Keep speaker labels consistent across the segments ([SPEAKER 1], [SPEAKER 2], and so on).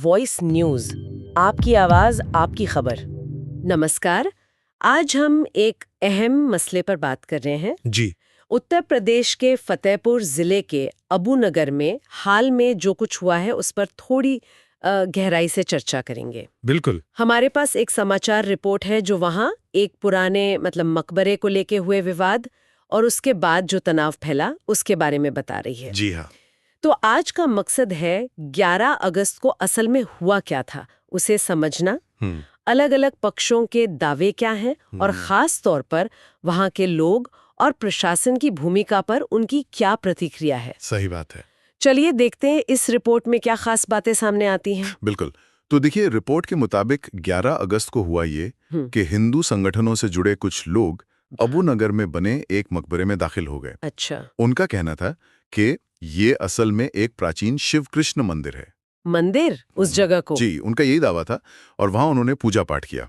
[SPEAKER 1] Voice news, आपकी आवाज आपकी खबर। नमस्कार। आज हम एक अहम मसले पर बात कर रहे हैं
[SPEAKER 2] जी।
[SPEAKER 1] उत्तर प्रदेश के फतेहपुर जिले के अबू नगर में हाल में जो कुछ हुआ है उस पर थोड़ी गहराई से चर्चा करेंगे।
[SPEAKER 2] बिल्कुल।
[SPEAKER 1] हमारे पास एक समाचार रिपोर्ट है जो वहाँ एक पुराने मकबरे को लेके हुए विवाद और उसके बाद जो तनाव फैला उसके बारे में बता रही है।
[SPEAKER 2] जी हाँ।
[SPEAKER 1] तो आज का मकसद है 11 अगस्त को असल में हुआ क्या था उसे समझना, अलग अलग पक्षों के दावे क्या हैं और खास तौर पर वहाँ के लोग और प्रशासन की भूमिका पर उनकी क्या प्रतिक्रिया है।
[SPEAKER 2] सही बात है।
[SPEAKER 1] चलिए देखते हैं इस रिपोर्ट में क्या खास बातें सामने आती हैं।
[SPEAKER 2] बिल्कुल। तो देखिए, रिपोर्ट के मुताबिक 11 अगस्त को हुआ ये कि हिंदू संगठनों से जुड़े कुछ लोग अबू नगर में बने एक मकबरे में दाखिल हो गए।
[SPEAKER 1] अच्छा।
[SPEAKER 2] उनका कहना था कि ये असल में एक प्राचीन शिव कृष्ण मंदिर है।
[SPEAKER 1] मंदिर उस जगह को?
[SPEAKER 2] जी, उनका यही दावा था और वहां उन्होंने पूजा पाठ किया।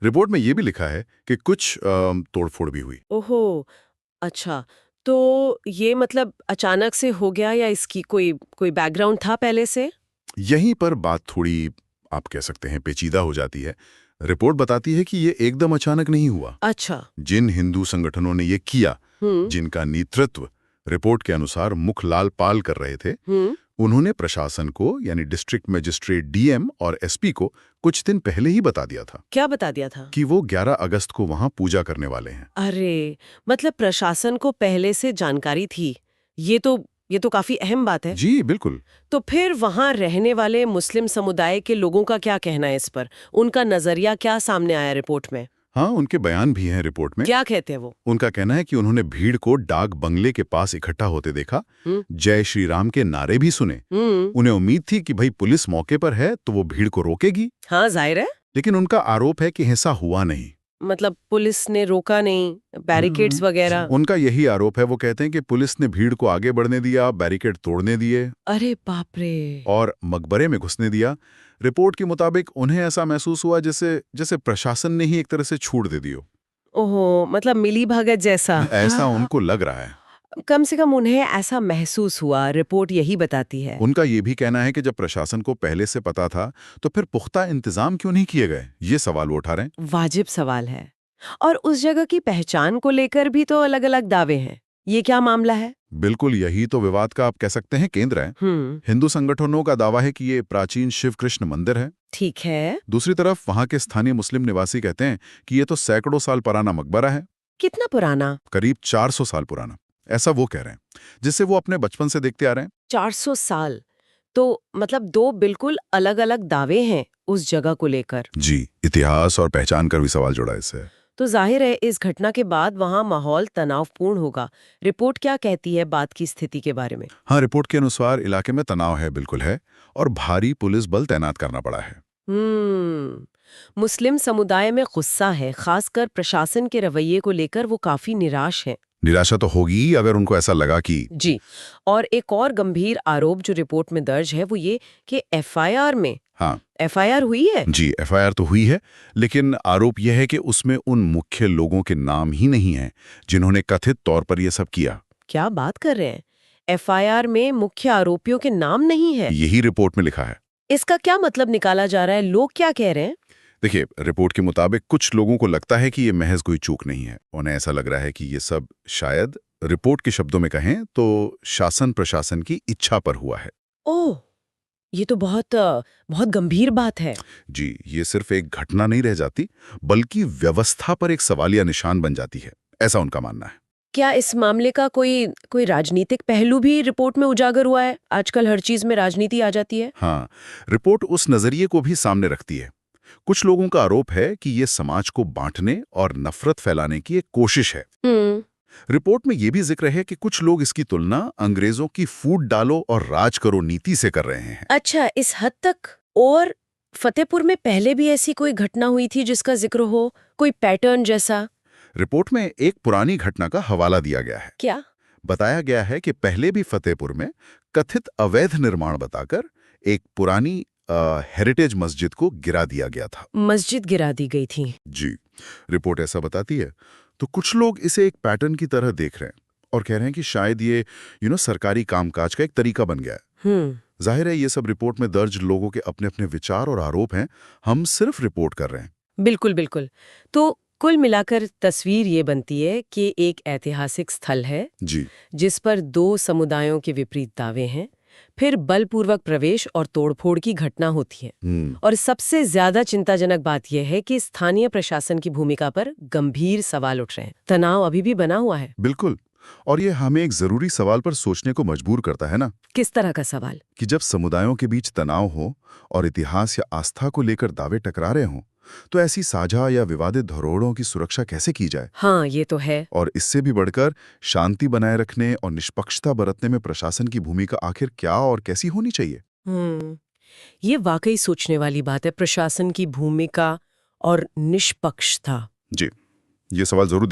[SPEAKER 2] रिपोर्ट में ये भी लिखा है कि कुछ तोड़फोड़ भी हुई।
[SPEAKER 1] ओहो, अच्छा। तो ये अचानक से हो गया या इसकी कोई कोई बैकग्राउंड था पहले से?
[SPEAKER 2] यहीं पर बात थोड़ी, आप कह सकते हैं, पेचीदा हो जाती है। रिपोर्ट बताती है कि ये एकदम अचानक नहीं हुआ।
[SPEAKER 1] अच्छा।
[SPEAKER 2] जिन हिंदू संगठनों ने ये किया, जिनका नेतृत्व रिपोर्ट के अनुसार मुखलाल पाल कर रहे थे, उन्होंने प्रशासन को यानी डिस्ट्रिक्ट मजिस्ट्रेट डीएम और एसपी को कुछ दिन पहले ही बता दिया था।
[SPEAKER 1] क्या बता दिया था?
[SPEAKER 2] कि वो 11 अगस्त को वहां पूजा करने वाले हैं।
[SPEAKER 1] अरे, प्रशासन को पहले से जानकारी थी। ये तो काफी अहम बात है।
[SPEAKER 2] जी बिल्कुल।
[SPEAKER 1] तो फिर वहां रहने वाले मुस्लिम समुदाय के लोगों का क्या कहना है इस पर? उनका नजरिया क्या सामने आया रिपोर्ट में?
[SPEAKER 2] हाँ, उनके बयान भी हैं रिपोर्ट में।
[SPEAKER 1] क्या कहते हैं वो?
[SPEAKER 2] उनका कहना है कि उन्होंने भीड़ को डाक बंगले के पास इकट्ठा होते देखा, जय श्री राम के नारे भी सुने। उन्हें उम्मीद थी कि भाई पुलिस मौके पर है तो वो भीड़ को रोकेगी।
[SPEAKER 1] हाँ, जाहिर है।
[SPEAKER 2] लेकिन उनका आरोप है कि ऐसा हुआ नहीं।
[SPEAKER 1] पुलिस ने रोका नहीं, बैरिकेड्स वगैरह?
[SPEAKER 2] उनका यही आरोप है। वो कहते हैं कि पुलिस ने भीड़ को आगे बढ़ने दिया, बैरिकेड तोड़ने दिए।
[SPEAKER 1] अरे बाप रे।
[SPEAKER 2] और मकबरे में घुसने दिया। रिपोर्ट के मुताबिक उन्हें ऐसा महसूस हुआ जैसे प्रशासन ने ही एक तरह से छूट दे दी हो।
[SPEAKER 1] ओहो, मिली भगत जैसा।
[SPEAKER 2] ऐसा उनको लग रहा है।
[SPEAKER 1] कम से कम उन्हें ऐसा महसूस हुआ, रिपोर्ट यही बताती है।
[SPEAKER 2] उनका ये भी कहना है कि जब प्रशासन को पहले से पता था तो फिर पुख्ता इंतजाम क्यों नहीं किए गए, ये सवाल वो उठा रहे हैं।
[SPEAKER 1] वाजिब सवाल है। और उस जगह की पहचान को लेकर भी तो अलग अलग दावे हैं। ये क्या मामला है?
[SPEAKER 2] बिल्कुल, यही तो विवाद का आप कह सकते हैं केंद्र है। हिंदू संगठनों का दावा है कि ये प्राचीन शिव कृष्ण मंदिर है।
[SPEAKER 1] ठीक है।
[SPEAKER 2] दूसरी तरफ वहां के स्थानीय मुस्लिम निवासी कहते हैं कि ये तो सैकड़ों साल पुराना मकबरा है।
[SPEAKER 1] कितना पुराना?
[SPEAKER 2] करीब 400 साल पुराना, ऐसा वो कह रहे हैं, जिससे वो अपने बचपन से देखते आ रहे हैं।
[SPEAKER 1] 400 साल तो दो बिल्कुल अलग अलग दावे हैं उस जगह को लेकर।
[SPEAKER 2] जी, इतिहास और पहचान कर भी सवाल जुड़ा इससे।
[SPEAKER 1] तो जाहिर है इस घटना के बाद वहां माहौल तनावपूर्ण होगा। रिपोर्ट क्या कहती है बात की स्थिति के बारे में?
[SPEAKER 2] हाँ, रिपोर्ट के अनुसार इलाके में तनाव है, बिल्कुल है, और भारी पुलिस बल तैनात करना पड़ा है।
[SPEAKER 1] मुस्लिम समुदाय में गुस्सा है, खासकर प्रशासन के रवैये को लेकर वो काफी निराश है।
[SPEAKER 2] निराशा तो होगी अगर उनको ऐसा लगा कि।
[SPEAKER 1] जी। और एक और गंभीर आरोप जो रिपोर्ट में दर्ज है वो ये कि एफआईआर में।
[SPEAKER 2] हाँ,
[SPEAKER 1] एफआईआर हुई है?
[SPEAKER 2] जी, एफआईआर तो हुई है, लेकिन आरोप यह है कि उसमें उन मुख्य लोगों के नाम ही नहीं हैं जिन्होंने कथित तौर पर यह सब किया।
[SPEAKER 1] क्या बात कर रहे हैं? एफआईआर में मुख्य आरोपियों के नाम नहीं है?
[SPEAKER 2] यही रिपोर्ट में लिखा है।
[SPEAKER 1] इसका क्या मतलब निकाला जा रहा है? लोग क्या कह रहे हैं?
[SPEAKER 2] देखिए, रिपोर्ट के मुताबिक कुछ लोगों को लगता है कि ये महज कोई चूक नहीं है। उन्हें ऐसा लग रहा है कि ये सब शायद, रिपोर्ट के शब्दों में कहें तो, शासन प्रशासन की इच्छा पर हुआ है।
[SPEAKER 1] ओह, ये तो बहुत गंभीर बात है।
[SPEAKER 2] जी, ये सिर्फ एक घटना नहीं रह जाती, बल्कि व्यवस्था पर एक सवालिया निशान बन जाती है, ऐसा उनका मानना है।
[SPEAKER 1] क्या इस मामले का कोई राजनीतिक पहलू भी रिपोर्ट में उजागर हुआ है? आजकल हर चीज में राजनीति आ जाती है।
[SPEAKER 2] हाँ, रिपोर्ट उस नजरिए को भी सामने रखती है। कुछ लोगों का आरोप है कि ये समाज को बांटने और नफरत फैलाने की एक कोशिश है। रिपोर्ट में यह भी जिक्र है कि कुछ लोग इसकी तुलना अंग्रेजों की फूट डालो और राज करो नीति से कर रहे हैं।
[SPEAKER 1] अच्छा, इस हद तक? और फतेहपुर में पहले भी ऐसी कोई घटना हुई थी जिसका जिक्र हो, कोई पैटर्न जैसा?
[SPEAKER 2] रिपोर्ट में एक पुरानी घटना का हवाला दिया गया है।
[SPEAKER 1] क्या?
[SPEAKER 2] बताया गया है कि पहले भी फतेहपुर में कथित अवैध निर्माण बताकर एक पुरानी हेरिटेज मस्जिद को गिरा दिया गया था।
[SPEAKER 1] मस्जिद गिरा दी गई थी?
[SPEAKER 2] जी, रिपोर्ट ऐसा बताती है। तो कुछ लोग इसे एक पैटर्न की तरह देख रहे हैं और कह रहे हैं कि शायद ये सरकारी कामकाज का एक तरीका बन गया है। जाहिर है ये सब रिपोर्ट में दर्ज लोगों के अपने अपने विचार और आरोप हैं, हम सिर्फ रिपोर्ट कर रहे हैं।
[SPEAKER 1] बिल्कुल बिल्कुल। तो कुल मिलाकर तस्वीर ये बनती है कि एक ऐतिहासिक स्थल है
[SPEAKER 2] जी।
[SPEAKER 1] जिस पर दो समुदायों के विपरीत दावे हैं, फिर बलपूर्वक प्रवेश और तोड़फोड़ की घटना होती है। और सबसे ज्यादा चिंताजनक बात यह है कि स्थानीय प्रशासन की भूमिका पर गंभीर सवाल उठ रहे हैं। तनाव अभी भी बना हुआ है।
[SPEAKER 2] बिल्कुल। और ये हमें एक जरूरी सवाल पर सोचने को मजबूर करता है ना,
[SPEAKER 1] किस तरह का सवाल?
[SPEAKER 2] कि जब समुदायों के बीच तनाव हो और इतिहास या आस्था को लेकर दावे टकरा रहे हों, तो ऐसी साझा या विवादित धरोहरों की सुरक्षा कैसे की जाए?
[SPEAKER 1] हाँ, ये तो है।
[SPEAKER 2] और इससे भी बढ़कर शांति बनाए रखने और निष्पक्षता बरतने में प्रशासन की भूमिका आखिर क्या और कैसी होनी चाहिए?
[SPEAKER 1] ये वाकई सोचने वाली बात है, प्रशासन की भूमिका और निष्पक्षता।
[SPEAKER 2] जी, ये सवाल जरूर